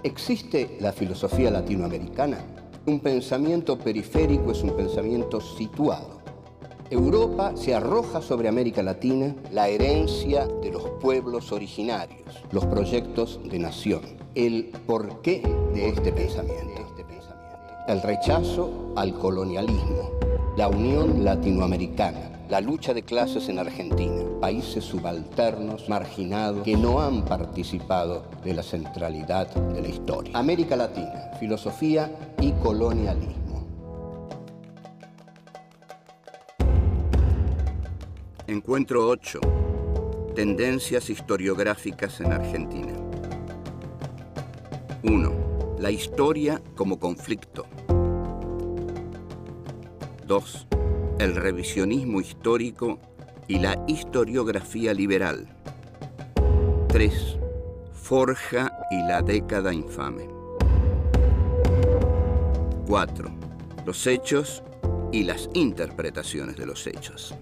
¿Existe la filosofía latinoamericana? Un pensamiento periférico es un pensamiento situado. Europa se arroja sobre América Latina la herencia de los pueblos originarios, los proyectos de nación, el porqué de este pensamiento, el rechazo al colonialismo, la unión latinoamericana, la lucha de clases en Argentina, países subalternos, marginados, que no han participado de la centralidad de la historia. América Latina, filosofía y colonialismo. Encuentro 8. Tendencias historiográficas en Argentina. 1. La historia como conflicto. 2. El revisionismo histórico y la historiografía liberal. 3. Forja y la década infame. 4. Los hechos y las interpretaciones de los hechos.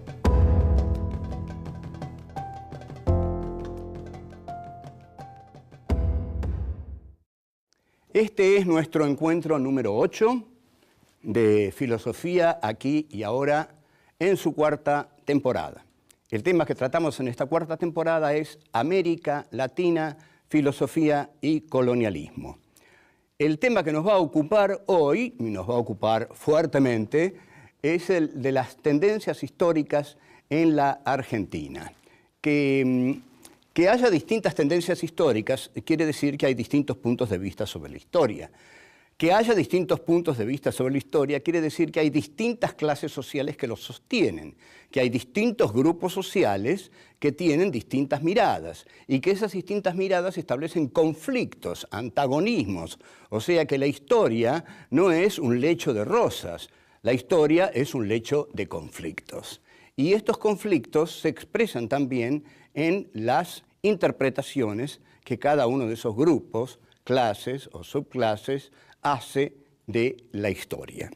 Este es nuestro encuentro número 8 de Filosofía Aquí y Ahora en su cuarta temporada. El tema que tratamos en esta cuarta temporada es América Latina, Filosofía y Colonialismo. El tema que nos va a ocupar hoy, y nos va a ocupar fuertemente, es el de las tendencias históricas en la Argentina. Que haya distintas tendencias históricas quiere decir que hay distintos puntos de vista sobre la historia. Que haya distintos puntos de vista sobre la historia quiere decir que hay distintas clases sociales que los sostienen, que hay distintos grupos sociales que tienen distintas miradas y que esas distintas miradas establecen conflictos, antagonismos. O sea que la historia no es un lecho de rosas, la historia es un lecho de conflictos. Y estos conflictos se expresan también en las interpretaciones que cada uno de esos grupos, clases o subclases, hace de la historia.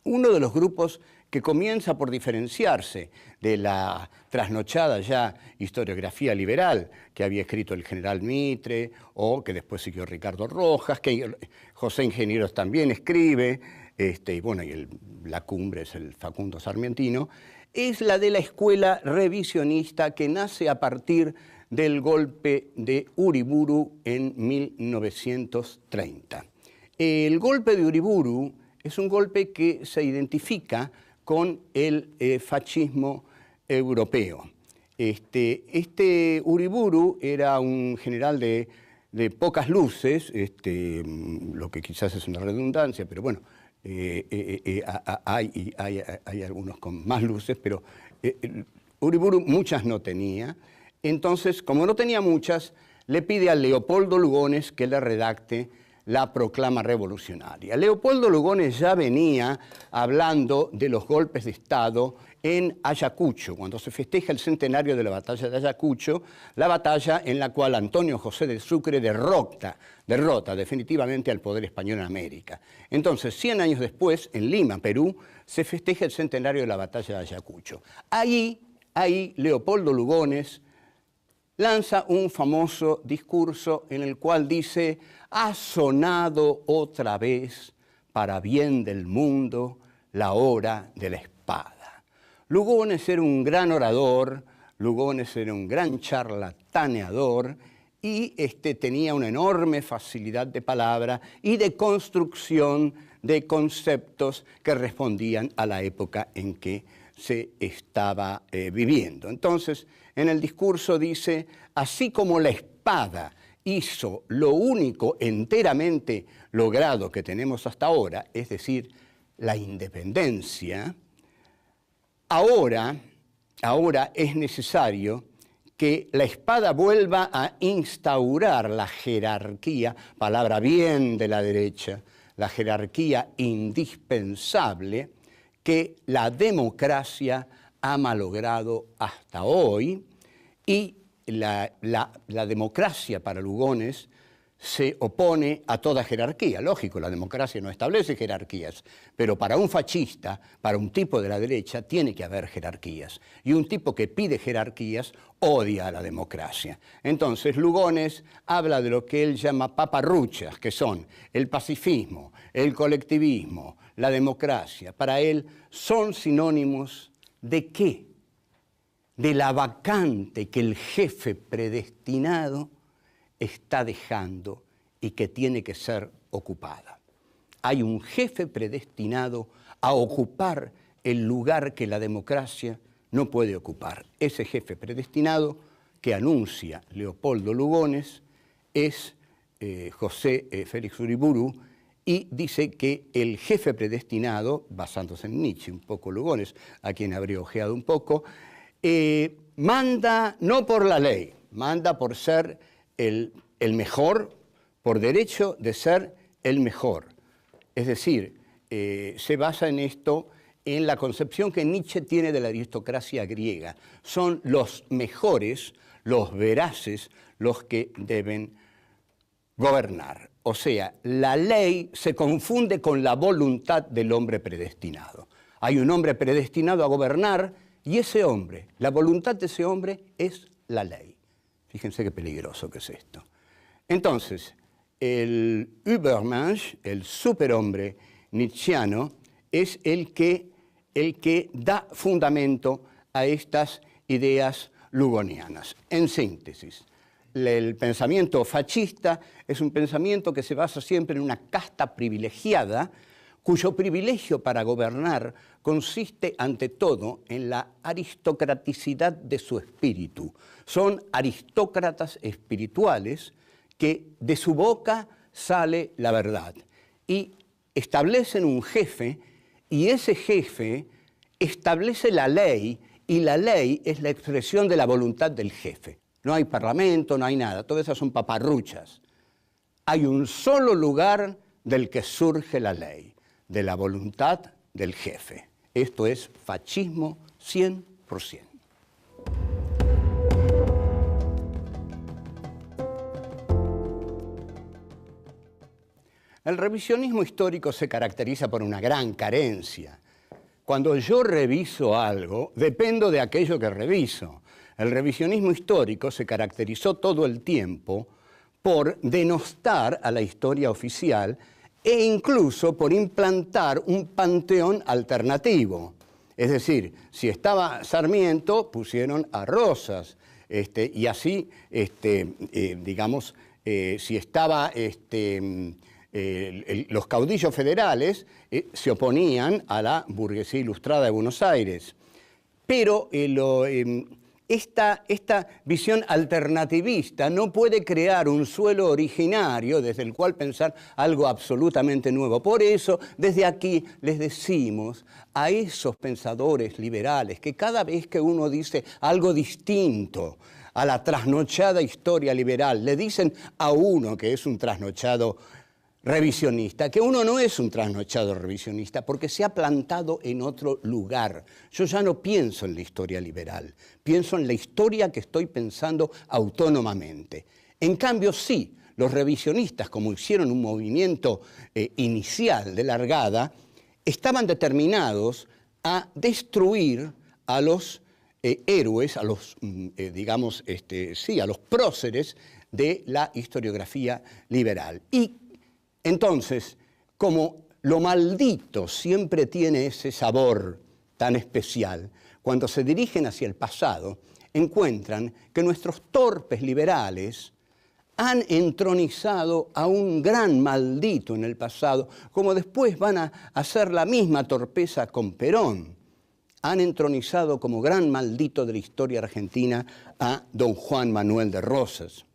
Uno de los grupos que comienza por diferenciarse de la trasnochada ya historiografía liberal que había escrito el general Mitre o que después siguió Ricardo Rojas, que José Ingenieros también escribe, y bueno, la cumbre es el Facundo Sarmientino, es la de la escuela revisionista que nace a partir del golpe de Uriburu en 1930. El golpe de Uriburu es un golpe que se identifica con el fascismo europeo. Este Uriburu era un general de pocas luces, lo que quizás es una redundancia, pero bueno, hay algunos con más luces, pero Uriburu muchas no tenía. Entonces, como no tenía muchas, le pide a Leopoldo Lugones que le redacte la proclama revolucionaria. Leopoldo Lugones ya venía hablando de los golpes de Estado en Ayacucho, cuando se festeja el centenario de la batalla de Ayacucho, la batalla en la cual Antonio José de Sucre derrota definitivamente al poder español en América. Entonces, 100 años después, en Lima, Perú, se festeja el centenario de la batalla de Ayacucho. Ahí Leopoldo Lugones lanza un famoso discurso en el cual dice: ha sonado otra vez, para bien del mundo, la hora de la espada. Lugones era un gran orador, Lugones era un gran charlataneador y tenía una enorme facilidad de palabra y de construcción de conceptos que respondían a la época en que se estaba viviendo. Entonces, en el discurso dice: así como la espada hizo lo único enteramente logrado que tenemos hasta ahora, es decir, la independencia, ahora es necesario que la espada vuelva a instaurar la jerarquía, palabra bien de la derecha, la jerarquía indispensable que la democracia ha malogrado hasta hoy, y la democracia para Lugones se opone a toda jerarquía. Lógico, la democracia no establece jerarquías, pero para un fascista, para un tipo de la derecha, tiene que haber jerarquías. Y un tipo que pide jerarquías odia a la democracia. Entonces, Lugones habla de lo que él llama paparruchas, que son el pacifismo, el colectivismo, la democracia. Para él son sinónimos ¿de qué? De la vacante que el jefe predestinado está dejando y que tiene que ser ocupada. Hay un jefe predestinado a ocupar el lugar que la democracia no puede ocupar. Ese jefe predestinado que anuncia Leopoldo Lugones es José Félix Uriburu, y dice que el jefe predestinado, basándose en Nietzsche, un poco Lugones, a quien habría ojeado un poco, manda no por la ley, manda por ser el mejor, por derecho de ser el mejor. Es decir, se basa en esto, en la concepción que Nietzsche tiene de la aristocracia griega. Son los mejores, los veraces, los que deben gobernar. O sea, la ley se confunde con la voluntad del hombre predestinado. Hay un hombre predestinado a gobernar y ese hombre, la voluntad de ese hombre es la ley. Fíjense qué peligroso que es esto. Entonces, el Übermensch, el superhombre nietzscheano, es el que da fundamento a estas ideas lugonianas. En síntesis, el pensamiento fascista es un pensamiento que se basa siempre en una casta privilegiada, cuyo privilegio para gobernar consiste ante todo en la aristocraticidad de su espíritu. Son aristócratas espirituales que de su boca sale la verdad y establecen un jefe, y ese jefe establece la ley, y la ley es la expresión de la voluntad del jefe. No hay parlamento, no hay nada, todas esas son paparruchas. Hay un solo lugar del que surge la ley, de la voluntad del jefe. Esto es fascismo 100%. El revisionismo histórico se caracteriza por una gran carencia. Cuando yo reviso algo, dependo de aquello que reviso. El revisionismo histórico se caracterizó todo el tiempo por denostar a la historia oficial e incluso por implantar un panteón alternativo. Es decir, si estaba Sarmiento, pusieron a Rosas, y así, digamos, si estaba los caudillos federales, se oponían a la burguesía ilustrada de Buenos Aires. Pero esta visión alternativista no puede crear un suelo originario desde el cual pensar algo absolutamente nuevo. Por eso, desde aquí les decimos a esos pensadores liberales que cada vez que uno dice algo distinto a la trasnochada historia liberal, le dicen a uno que es un trasnochado revisionista, que uno no es un trasnochado revisionista porque se ha plantado en otro lugar. Yo ya no pienso en la historia liberal, pienso en la historia que estoy pensando autónomamente. En cambio, sí, los revisionistas, como hicieron un movimiento inicial de largada, estaban determinados a destruir a los héroes, a los, digamos, sí, a los próceres de la historiografía liberal. Y entonces, como lo maldito siempre tiene ese sabor tan especial, cuando se dirigen hacia el pasado, encuentran que nuestros torpes liberales han entronizado a un gran maldito en el pasado, como después van a hacer la misma torpeza con Perón. Han entronizado como gran maldito de la historia argentina a don Juan Manuel de Rosas,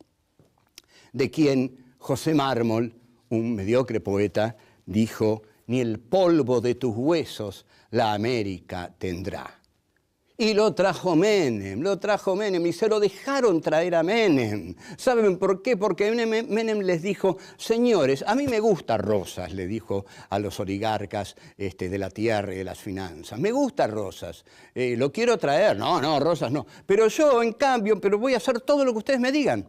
de quien José Mármol, un mediocre poeta, dijo: ni el polvo de tus huesos la América tendrá. Y lo trajo Menem, y se lo dejaron traer a Menem. ¿Saben por qué? Porque Menem les dijo: señores, a mí me gusta Rosas, le dijo a los oligarcas de la tierra y de las finanzas. Me gusta Rosas, lo quiero traer. No, Rosas no. Pero yo, en cambio, voy a hacer todo lo que ustedes me digan.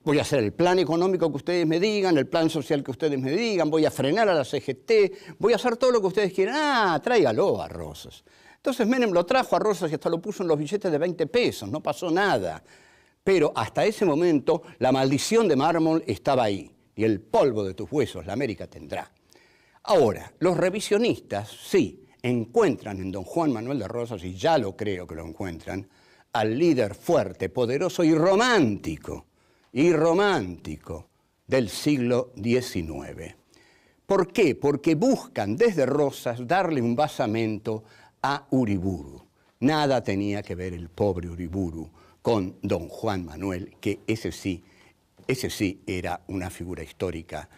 voy a hacer el plan económico que ustedes me digan, el plan social que ustedes me digan, voy a frenar a la CGT, voy a hacer todo lo que ustedes quieran. Ah, tráigalo a Rosas. Entonces Menem lo trajo a Rosas y hasta lo puso en los billetes de 20 pesos, no pasó nada. Pero hasta ese momento la maldición de mármol estaba ahí, y el polvo de tus huesos la América tendrá. Ahora, los revisionistas, sí, encuentran en don Juan Manuel de Rosas, y ya lo creo que lo encuentran, al líder fuerte, poderoso y romántico del siglo XIX. ¿Por qué? Porque buscan desde Rosas darle un basamento a Uriburu. Nada tenía que ver el pobre Uriburu con don Juan Manuel, que ese sí era una figura histórica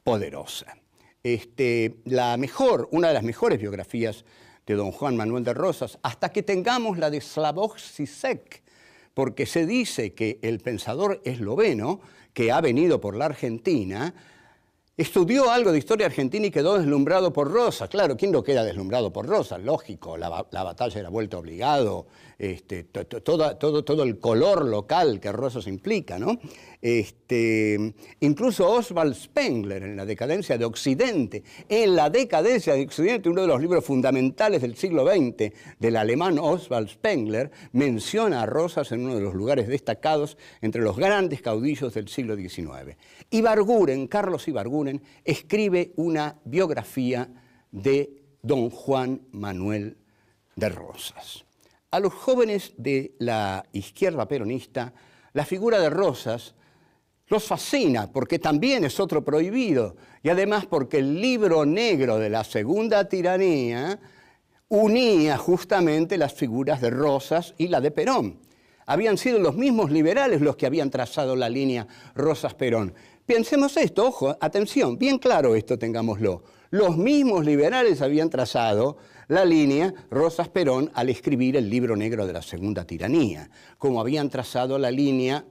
poderosa. Una de las mejores biografías de don Juan Manuel de Rosas, hasta que tengamos la de Slavoj Žižek, porque se dice que el pensador esloveno, que ha venido por la Argentina, estudió algo de historia argentina y quedó deslumbrado por Rosas. Claro, ¿quién no queda deslumbrado por Rosas? Lógico, la batalla de la Vuelta Obligado, todo el color local que Rosas implica, ¿no? Incluso Oswald Spengler, en La decadencia de Occidente, uno de los libros fundamentales del siglo XX del alemán Oswald Spengler, menciona a Rosas en uno de los lugares destacados entre los grandes caudillos del siglo XIX. Carlos Ibarguren, escribe una biografía de don Juan Manuel de Rosas. A los jóvenes de la izquierda peronista, la figura de Rosas los fascina porque también es otro prohibido y además porque el libro negro de la segunda tiranía unía justamente las figuras de Rosas y la de Perón. Habían sido los mismos liberales los que habían trazado la línea Rosas-Perón. Pensemos esto, ojo, atención, bien claro esto tengámoslo. Los mismos liberales habían trazado la línea Rosas-Perón al escribir el libro negro de la segunda tiranía, como habían trazado la línea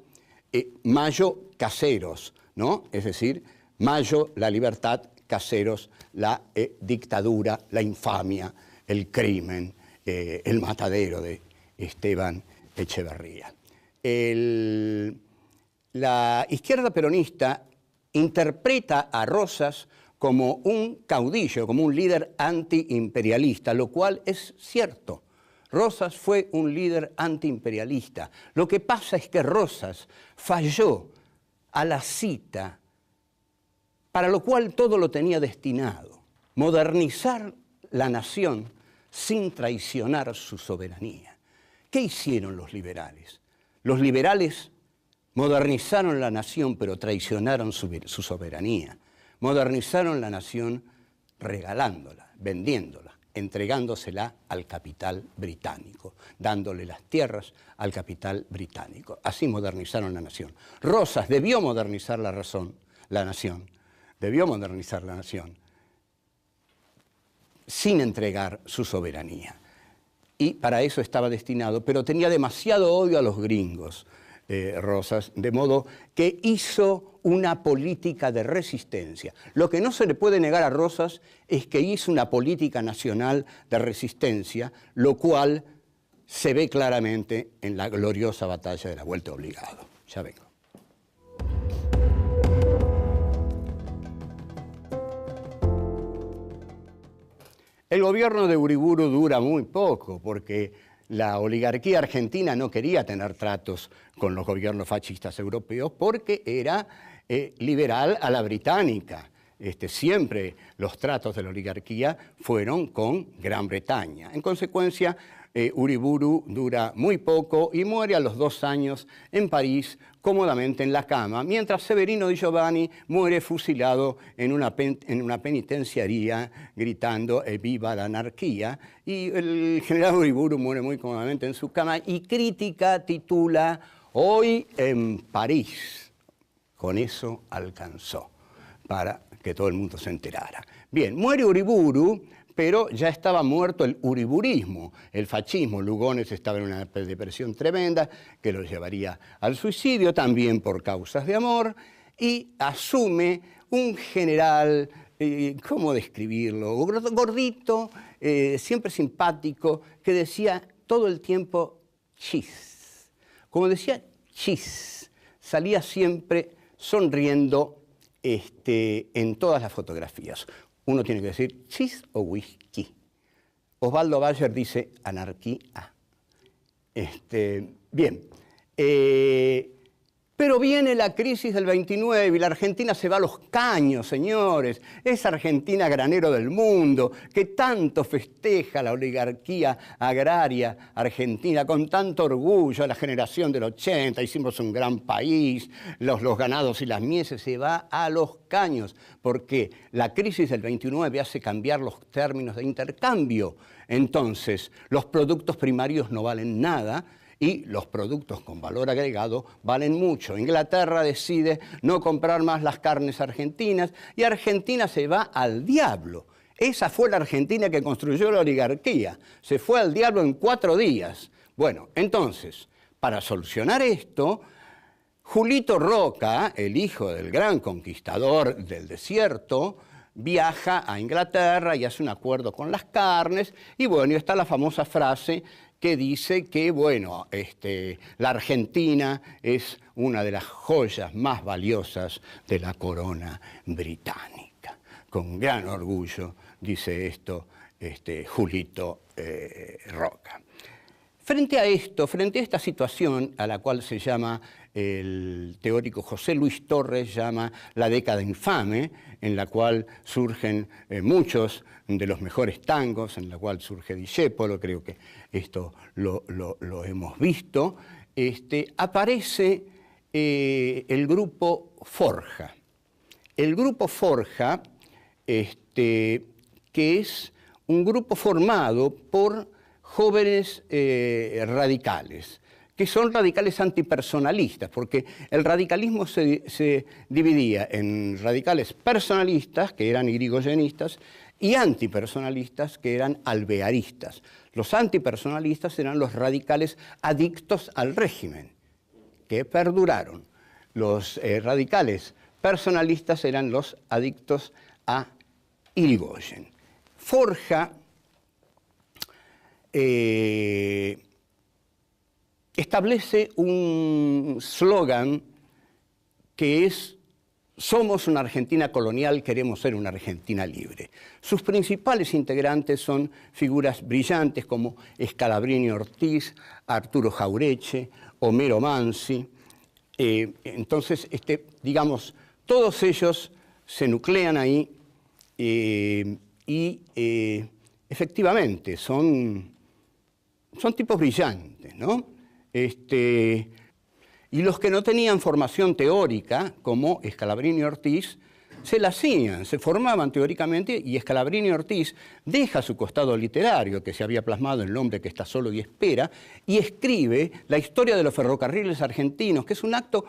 Mayo-Caseros, ¿no? Es decir, Mayo, la libertad, Caseros, la dictadura, la infamia, el crimen, el matadero de Esteban Echeverría. La izquierda peronista interpreta a Rosas como un caudillo, como un líder antiimperialista, lo cual es cierto. Rosas fue un líder antiimperialista. Lo que pasa es que Rosas falló a la cita, para lo cual todo lo tenía destinado: modernizar la nación sin traicionar su soberanía. ¿Qué hicieron los liberales? Los liberales modernizaron la nación, pero traicionaron su soberanía. Modernizaron la nación regalándola, vendiéndola, entregándosela al capital británico, dándole las tierras al capital británico. Así modernizaron la nación. Rosas debió modernizar la nación, sin entregar su soberanía. Y para eso estaba destinado, pero tenía demasiado odio a los gringos, Rosas, de modo que hizo una política de resistencia. Lo que no se le puede negar a Rosas es que hizo una política nacional de resistencia, lo cual se ve claramente en la gloriosa batalla de la Vuelta Obligado. Ya vengo. El gobierno de Uriburu dura muy poco porque la oligarquía argentina no quería tener tratos con los gobiernos fascistas europeos porque era liberal a la británica. Siempre los tratos de la oligarquía fueron con Gran Bretaña. En consecuencia, Uriburu dura muy poco y muere a los 2 años en París, cómodamente en la cama, mientras Severino Di Giovanni muere fusilado en una penitenciaría gritando «Viva la anarquía», y el general Uriburu muere muy cómodamente en su cama y Crítica titula «Hoy en París». Con eso alcanzó para que todo el mundo se enterara. Bien, muere Uriburu, pero ya estaba muerto el uriburismo, el fascismo. Lugones estaba en una depresión tremenda que lo llevaría al suicidio, también por causas de amor, y asume un general, ¿cómo describirlo? Gordito, siempre simpático, que decía todo el tiempo chis. Como decía chis, salía siempre sonriendo en todas las fotografías. Uno tiene que decir chis o whisky. Osvaldo Bayer dice anarquía. Bien. Pero viene la crisis del 29 y la Argentina se va a los caños, señores. Esa Argentina granero del mundo que tanto festeja la oligarquía agraria argentina con tanto orgullo. La generación del 80, hicimos un gran país, los ganados y las mieses, se va a los caños porque la crisis del 29 hace cambiar los términos de intercambio. Entonces, los productos primarios no valen nada y los productos con valor agregado valen mucho. Inglaterra decide no comprar más las carnes argentinas y Argentina se va al diablo. Esa fue la Argentina que construyó la oligarquía. Se fue al diablo en 4 días. Bueno, entonces, para solucionar esto, Julito Roca, el hijo del gran conquistador del desierto, viaja a Inglaterra y hace un acuerdo con las carnes. Y bueno, y está la famosa frase que dice que, bueno, la Argentina es una de las joyas más valiosas de la corona británica. Con gran orgullo dice esto Julito Roca. Frente a esto, frente a esta situación a la cual se llama el teórico José Luis Torres llama la década infame, en la cual surgen muchos de los mejores tangos, en la cual surge Discépolo, creo que esto lo hemos visto, aparece el grupo Forja. El grupo Forja, que es un grupo formado por jóvenes radicales, que son radicales antipersonalistas, porque el radicalismo se dividía en radicales personalistas, que eran irigoyenistas, y antipersonalistas, que eran alvearistas. Los antipersonalistas eran los radicales adictos al régimen, que perduraron. Los radicales personalistas eran los adictos a Irigoyen. Forja establece un slogan que es: somos una Argentina colonial, queremos ser una Argentina libre. Sus principales integrantes son figuras brillantes como Scalabrini Ortiz, Arturo Jauretche, Homero Mansi. Entonces, digamos, todos ellos se nuclean ahí y efectivamente son tipos brillantes, ¿no? Y los que no tenían formación teórica, como Scalabrini y Ortiz, se la hacían, se formaban teóricamente, y Scalabrini y Ortiz deja su costado literario, que se había plasmado en El hombre que está solo y espera, y escribe la historia de los ferrocarriles argentinos, que es un acto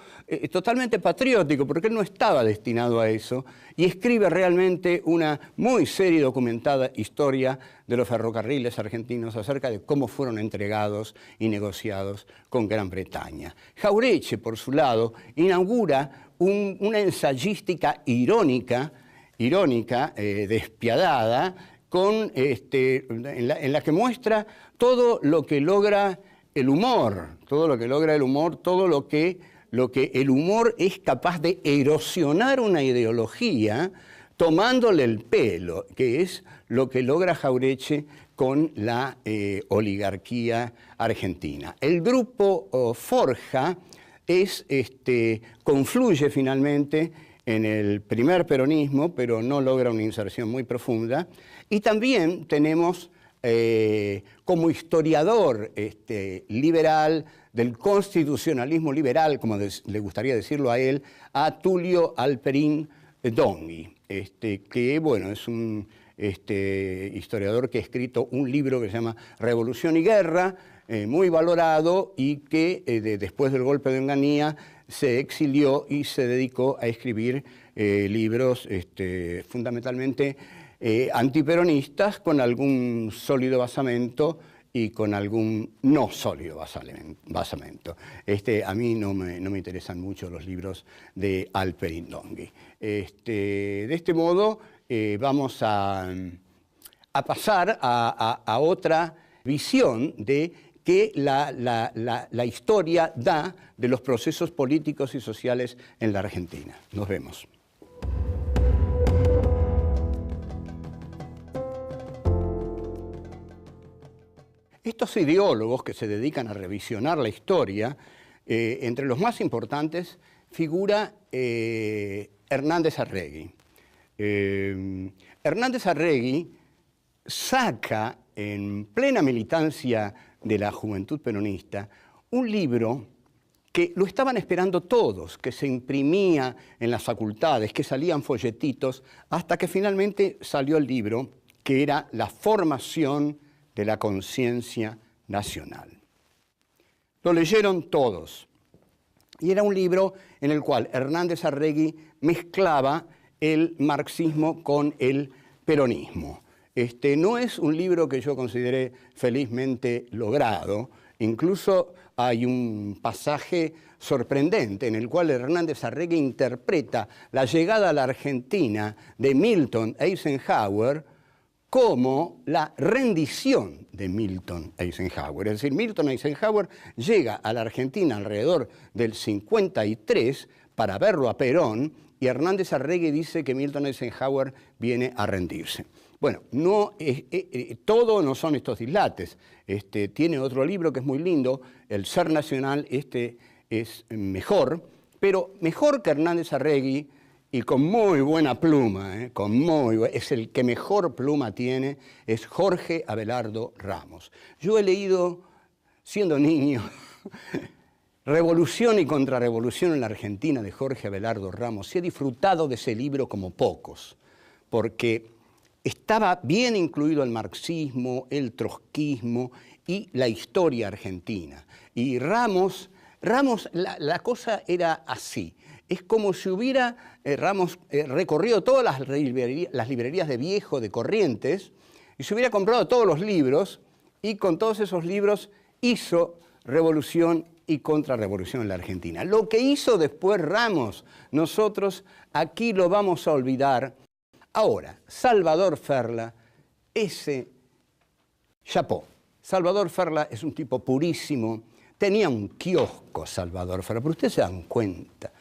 totalmente patriótico, porque él no estaba destinado a eso, y escribe realmente una muy seria y documentada historia de los ferrocarriles argentinos acerca de cómo fueron entregados y negociados con Gran Bretaña. Jauretche, por su lado, inaugura una ensayística irónica, despiadada, en la que muestra todo lo que logra el humor, todo lo que el humor es capaz de erosionar una ideología tomándole el pelo, que es lo que logra Jauretche con la oligarquía argentina. El grupo Forja confluye finalmente en el primer peronismo, pero no logra una inserción muy profunda. Y también tenemos como historiador liberal, del constitucionalismo liberal, como le gustaría decirlo a él, a Tulio Alperín Donghi, que bueno, es un historiador que ha escrito un libro que se llama Revolución y Guerra, muy valorado, y que después del golpe de Onganía se exilió y se dedicó a escribir libros fundamentalmente antiperonistas, con algún sólido basamento y con algún no sólido basamento. A mí no me interesan mucho los libros de Alperín Donghi. De este modo vamos a pasar a otra visión de que la historia da de los procesos políticos y sociales en la Argentina. Nos vemos. Estos ideólogos que se dedican a revisionar la historia, entre los más importantes figura Hernández Arregui. Hernández Arregui saca en plena militancia de la juventud peronista un libro que lo estaban esperando todos, que se imprimía en las facultades, que salían folletitos, hasta que finalmente salió el libro, que era La formación de la conciencia nacional. Lo leyeron todos. Y era un libro en el cual Hernández Arregui mezclaba el marxismo con el peronismo. No es un libro que yo consideré felizmente logrado. Incluso hay un pasaje sorprendente en el cual Hernández Arregui interpreta la llegada a la Argentina de Milton Eisenhower como la rendición de Milton Eisenhower. Es decir, Milton Eisenhower llega a la Argentina alrededor del 53 para verlo a Perón, y Hernández Arregui dice que Milton Eisenhower viene a rendirse. Bueno, todo no son estos dislates. Tiene otro libro que es muy lindo, El ser nacional, es mejor, pero mejor que Hernández Arregui, y con muy buena pluma, es el que mejor pluma tiene, es Jorge Abelardo Ramos. Yo he leído, siendo niño, Revolución y Contrarrevolución en la Argentina de Jorge Abelardo Ramos, y he disfrutado de ese libro como pocos, porque estaba bien incluido el marxismo, el trotskismo y la historia argentina. Y Ramos, la cosa era así. Es como si hubiera Ramos recorrido todas las librerías de Viejo, de Corrientes, y se hubiera comprado todos los libros, y con todos esos libros hizo Revolución y Contrarrevolución en la Argentina. Lo que hizo después Ramos, nosotros aquí lo vamos a olvidar. Ahora, Salvador Ferla, ese chapó. Salvador Ferla es un tipo purísimo. Tenía un kiosco Salvador Ferla, pero ustedes se dan cuenta.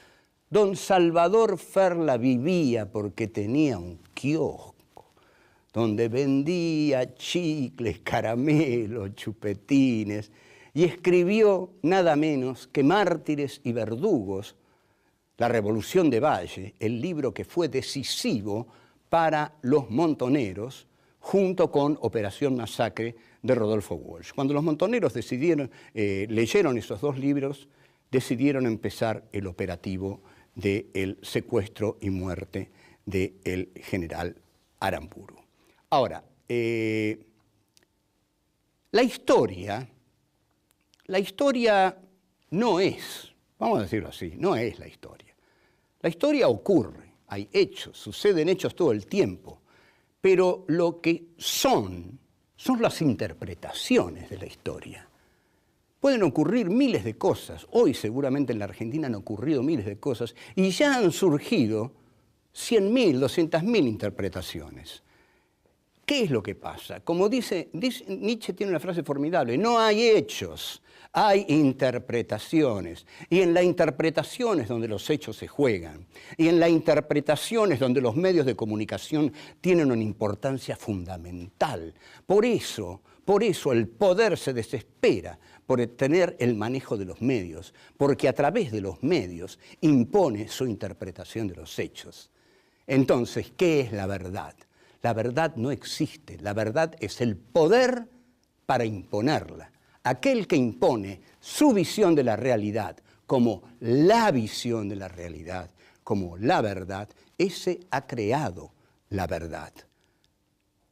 Don Salvador Ferla vivía porque tenía un kiosco donde vendía chicles, caramelos, chupetines, y escribió nada menos que Mártires y Verdugos, La Revolución de Valle, el libro que fue decisivo para los montoneros, junto con Operación Masacre de Rodolfo Walsh. Cuando los montoneros leyeron esos dos libros, decidieron empezar el operativo del secuestro y muerte del general Aramburu. Ahora, la historia no es, vamos a decirlo así, no es la historia. La historia ocurre, hay hechos, suceden hechos todo el tiempo, pero lo que son las interpretaciones de la historia. Pueden ocurrir miles de cosas. Hoy seguramente en la Argentina han ocurrido miles de cosas y ya han surgido 100.000, 200.000 interpretaciones. ¿Qué es lo que pasa? Como dice Nietzsche, tiene una frase formidable: no hay hechos, hay interpretaciones. Y en la interpretación es donde los hechos se juegan. Y en la interpretación es donde los medios de comunicación tienen una importancia fundamental. Por eso el poder se desespera por tener el manejo de los medios, porque a través de los medios impone su interpretación de los hechos. Entonces, ¿qué es la verdad? La verdad no existe, la verdad es el poder para imponerla. Aquel que impone su visión de la realidad como la visión de la realidad, como la verdad, ese ha creado la verdad.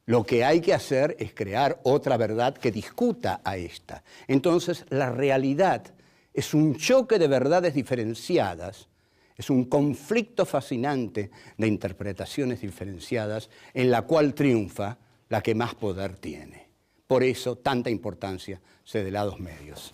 Lo que hay que hacer es crear otra verdad que discuta a esta. Entonces, la realidad es un choque de verdades diferenciadas, es un conflicto fascinante de interpretaciones diferenciadas en la cual triunfa la que más poder tiene. Por eso, tanta importancia se da a los medios.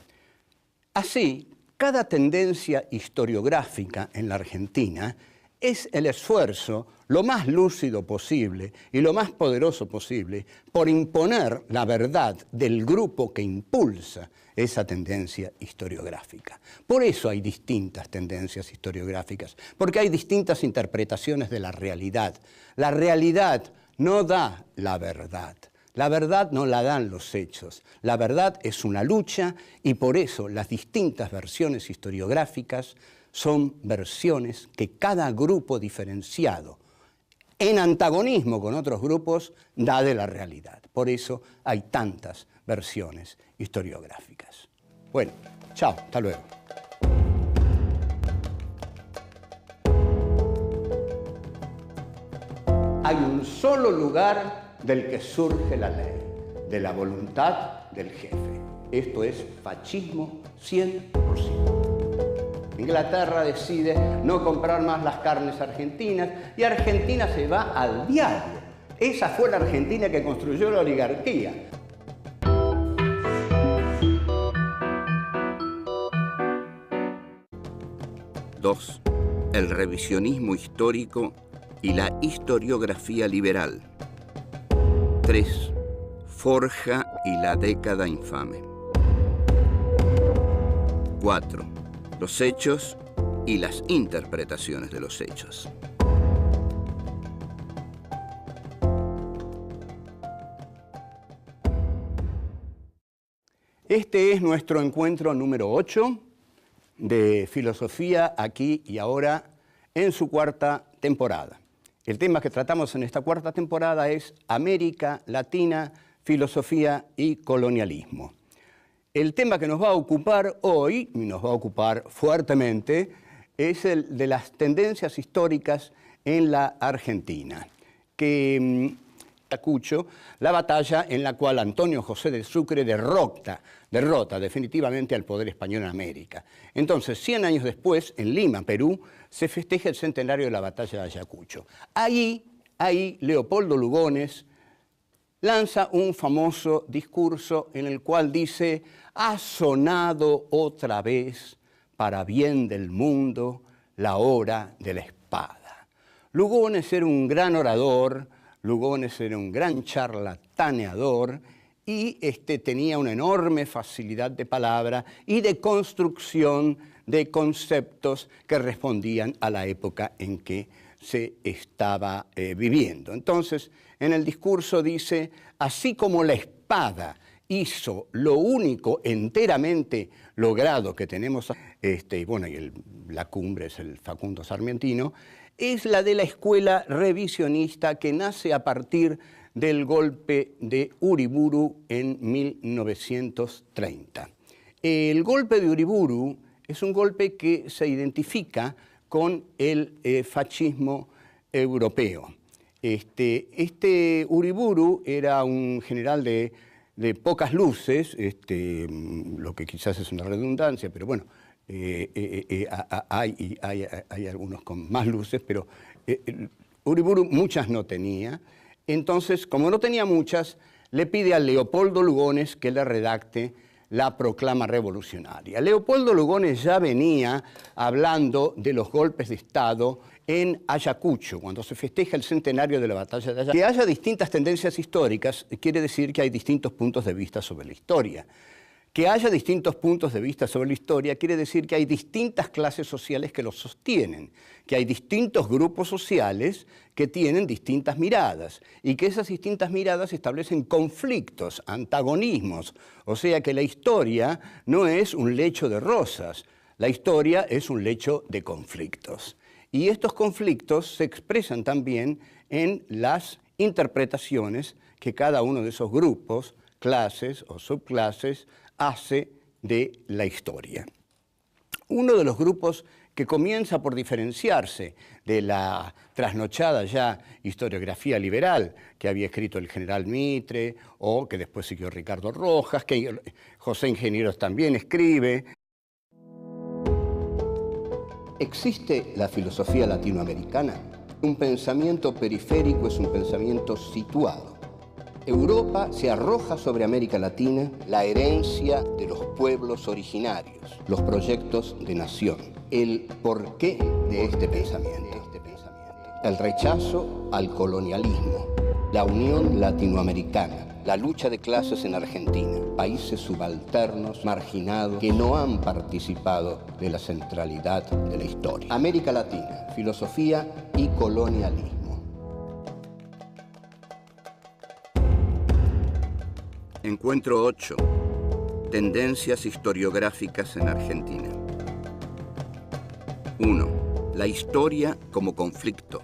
Así, cada tendencia historiográfica en la Argentina es el esfuerzo lo más lúcido posible y lo más poderoso posible por imponer la verdad del grupo que impulsa esa tendencia historiográfica. Por eso hay distintas tendencias historiográficas, porque hay distintas interpretaciones de la realidad. La realidad no da la verdad. La verdad no la dan los hechos. La verdad es una lucha y por eso las distintas versiones historiográficas son versiones que cada grupo diferenciado, en antagonismo con otros grupos, da de la realidad. Por eso hay tantas versiones historiográficas. Bueno, chao, hasta luego. Hay un solo lugar del que surge la ley, de la voluntad del jefe. Esto es fascismo 100%. Inglaterra decide no comprar más las carnes argentinas y Argentina se va al diablo. Esa fue la Argentina que construyó la oligarquía. Dos, el revisionismo histórico y la historiografía liberal. 3. Forja y la década infame. 4. Los hechos y las interpretaciones de los hechos. Este es nuestro encuentro número 8 de Filosofía aquí y ahora en su cuarta temporada. El tema que tratamos en esta cuarta temporada es América Latina, filosofía y colonialismo. El tema que nos va a ocupar hoy, y nos va a ocupar fuertemente, es el de las tendencias históricas en la Argentina, que Ayacucho, la batalla en la cual Antonio José de Sucre derrota definitivamente al poder español en América. Entonces, 100 años después, en Lima, Perú, se festeja el centenario de la batalla de Ayacucho. Ahí Leopoldo Lugones lanza un famoso discurso en el cual dice: ha sonado otra vez, para bien del mundo, la hora de la espada. Lugones era un gran orador, Lugones era un gran charlataneador y tenía una enorme facilidad de palabra y de construcción de conceptos que respondían a la época en que se estaba viviendo. Entonces, en el discurso dice: así como la espada hizo lo único enteramente logrado que tenemos, la cumbre es el Facundo Sarmientino, es la de la escuela revisionista que nace a partir del golpe de Uriburu en 1930. El golpe de Uriburu es un golpe que se identifica con el fascismo europeo. Uriburu era un general de pocas luces, lo que quizás es una redundancia, pero bueno, hay algunos con más luces, pero Uriburu muchas no tenía. Entonces, como no tenía muchas, le pide a Leopoldo Lugones que le redacte la proclama revolucionaria. Leopoldo Lugones ya venía hablando de los golpes de Estado en Ayacucho, cuando se festeja el centenario de la batalla de Ayacucho. Que haya distintas tendencias históricas quiere decir que hay distintos puntos de vista sobre la historia. Que haya distintos puntos de vista sobre la historia quiere decir que hay distintas clases sociales que los sostienen, que hay distintos grupos sociales que tienen distintas miradas y que esas distintas miradas establecen conflictos, antagonismos. O sea que la historia no es un lecho de rosas, la historia es un lecho de conflictos. Y estos conflictos se expresan también en las interpretaciones que cada uno de esos grupos, clases o subclases, hace de la historia. Uno de los grupos que comienza por diferenciarse de la trasnochada ya historiografía liberal que había escrito el general Mitre o que después siguió Ricardo Rojas, que José Ingenieros también escribe. ¿Existe la filosofía latinoamericana? Un pensamiento periférico es un pensamiento situado. Europa se arroja sobre América Latina la herencia de los pueblos originarios, los proyectos de nación, el porqué de este pensamiento. el rechazo al colonialismo, la Unión Latinoamericana, la lucha de clases en Argentina, países subalternos, marginados, que no han participado de la centralidad de la historia. América Latina, filosofía y colonialismo. Encuentro 8. Tendencias historiográficas en Argentina. 1. La historia como conflicto.